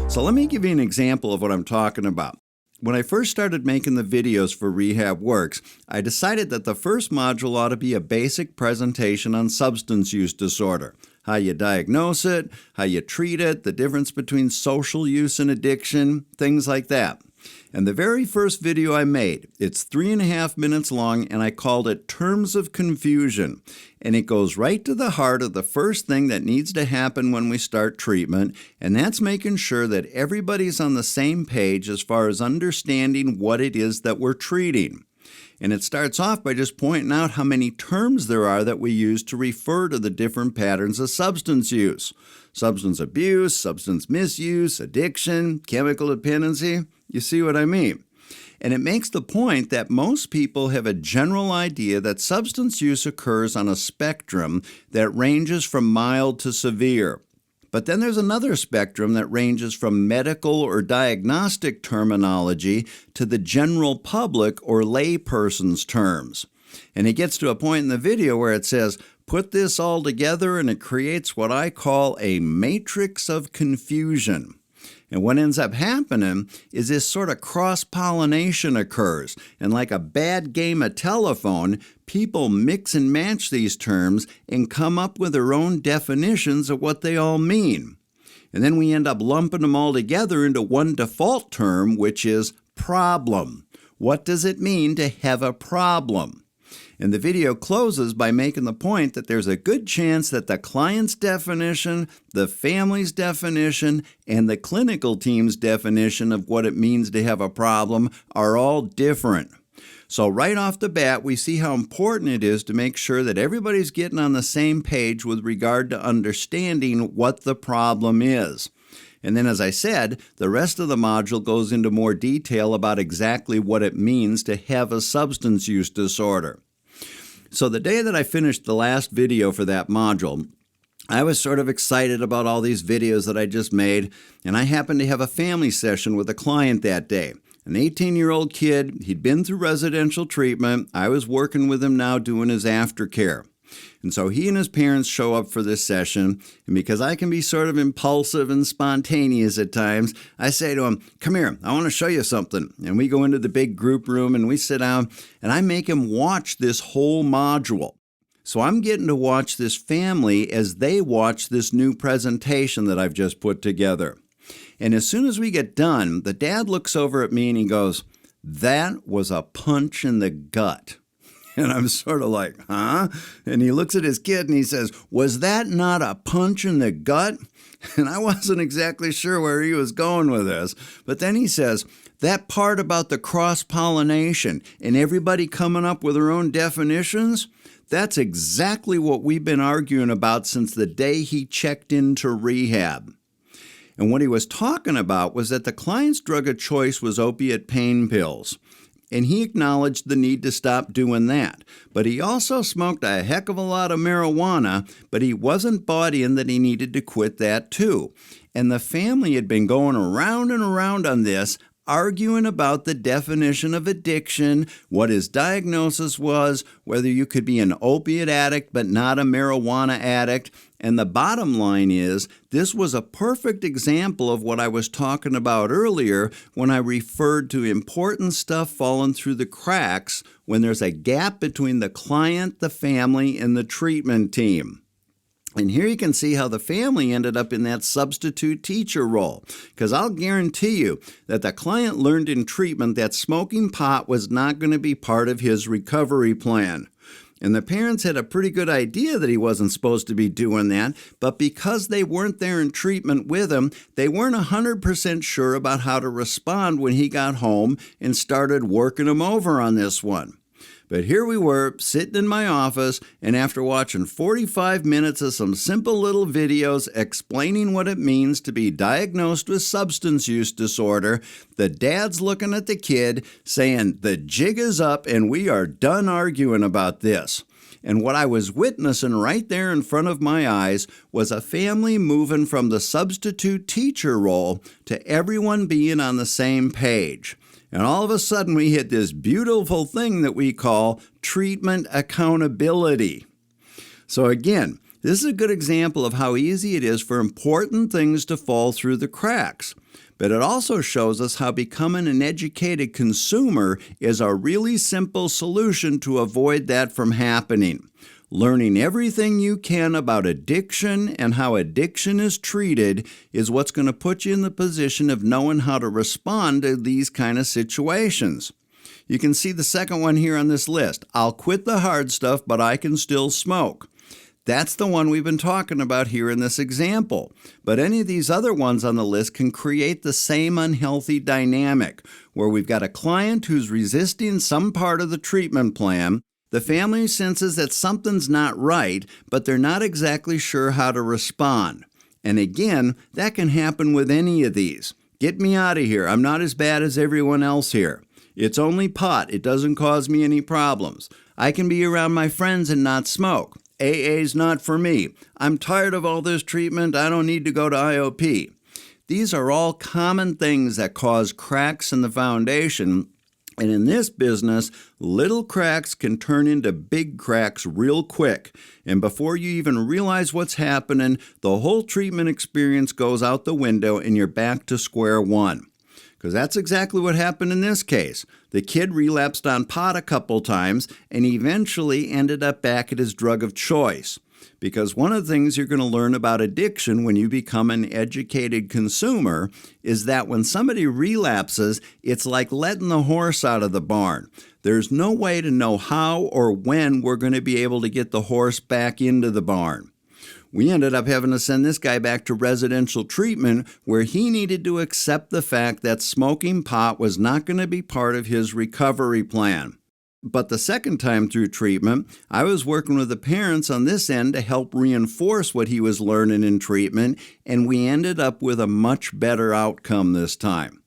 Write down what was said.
So let me give you an example of what I'm talking about. When I first started making the videos for RehabWorks, I decided that the first module ought to be a basic presentation on substance use disorder. How you diagnose it, how you treat it, the difference between social use and addiction, things like that. And the very first video I made, it's 3.5 minutes long, and I called it Terms of Confusion. And it goes right to the heart of the first thing that needs to happen when we start treatment, and that's making sure that everybody's on the same page as far as understanding what it is that we're treating. And it starts off by just pointing out how many terms there are that we use to refer to the different patterns of substance use. Substance abuse, substance misuse, addiction, chemical dependency. You see what I mean? And it makes the point that most people have a general idea that substance use occurs on a spectrum that ranges from mild to severe. But then there's another spectrum that ranges from medical or diagnostic terminology to the general public or layperson's terms. And it gets to a point in the video where it says, put this all together and it creates what I call a matrix of confusion. And what ends up happening is this sort of cross-pollination occurs. And like a bad game of telephone, people mix and match these terms and come up with their own definitions of what they all mean. And then we end up lumping them all together into one default term, which is problem. What does it mean to have a problem? And the video closes by making the point that there's a good chance that the client's definition, the family's definition, and the clinical team's definition of what it means to have a problem are all different. So right off the bat, we see how important it is to make sure that everybody's getting on the same page with regard to understanding what the problem is. And then, as I said, the rest of the module goes into more detail about exactly what it means to have a substance use disorder. So the day that I finished the last video for that module, I was sort of excited about all these videos that I just made, and I happened to have a family session with a client that day. An 18-year-old kid, he'd been through residential treatment. I was working with him now doing his aftercare. And so he and his parents show up for this session, and because I can be sort of impulsive and spontaneous at times, I say to him, come here, I want to show you something. And we go into the big group room and we sit down, and I make him watch this whole module. So I'm getting to watch this family as they watch this new presentation that I've just put together. And as soon as we get done, the dad looks over at me and he goes, that was a punch in the gut. And I'm sort of like, huh? And he looks at his kid and he says, was that not a punch in the gut? And I wasn't exactly sure where he was going with this. But then he says, that part about the cross-pollination and everybody coming up with their own definitions, that's exactly what we've been arguing about since the day he checked into rehab. And what he was talking about was that the client's drug of choice was opiate pain pills. And he acknowledged the need to stop doing that. But he also smoked a heck of a lot of marijuana, but he wasn't bought in that he needed to quit that too. And the family had been going around and around on this, arguing about the definition of addiction, what his diagnosis was, whether you could be an opiate addict but not a marijuana addict. And the bottom line is, this was a perfect example of what I was talking about earlier when I referred to important stuff falling through the cracks when there's a gap between the client, the family, and the treatment team. And here you can see how the family ended up in that substitute teacher role. Because I'll guarantee you that the client learned in treatment that smoking pot was not going to be part of his recovery plan. And the parents had a pretty good idea that he wasn't supposed to be doing that, but because they weren't there in treatment with him, they weren't 100% sure about how to respond when he got home and started working him over on this one. But here we were, sitting in my office, and after watching 45 minutes of some simple little videos explaining what it means to be diagnosed with substance use disorder, the dad's looking at the kid, saying, the jig is up and we are done arguing about this. And what I was witnessing right there in front of my eyes was a family moving from the substitute teacher role to everyone being on the same page. And all of a sudden, we hit this beautiful thing that we call treatment accountability. So again, This is a good example of how easy it is for important things to fall through the cracks. But it also shows us how becoming an educated consumer is a really simple solution to avoid that from happening. Learning everything you can about addiction and how addiction is treated is what's going to put you in the position of knowing how to respond to these kind of situations. You can see the second one here on this list. I'll quit the hard stuff, but I can still smoke. That's the one we've been talking about here in this example. But any of these other ones on the list can create the same unhealthy dynamic, where we've got a client who's resisting some part of the treatment plan. The family senses that something's not right, but they're not exactly sure how to respond. And again, that can happen with any of these. Get me out of here. I'm not as bad as everyone else here. It's only pot. It doesn't cause me any problems. I can be around my friends and not smoke. AA's not for me. I'm tired of all this treatment. I don't need to go to IOP. These are all common things that cause cracks in the foundation. And in this business, little cracks can turn into big cracks real quick. And before you even realize what's happening, the whole treatment experience goes out the window and you're back to square one. Because that's exactly what happened in this case. The kid relapsed on pot a couple times and eventually ended up back at his drug of choice. Because one of the things you're going to learn about addiction when you become an educated consumer is that when somebody relapses, it's like letting the horse out of the barn. There's no way to know how or when we're going to be able to get the horse back into the barn. We ended up having to send this guy back to residential treatment where he needed to accept the fact that smoking pot was not going to be part of his recovery plan. But the second time through treatment, I was working with the parents on this end to help reinforce what he was learning in treatment, and we ended up with a much better outcome this time.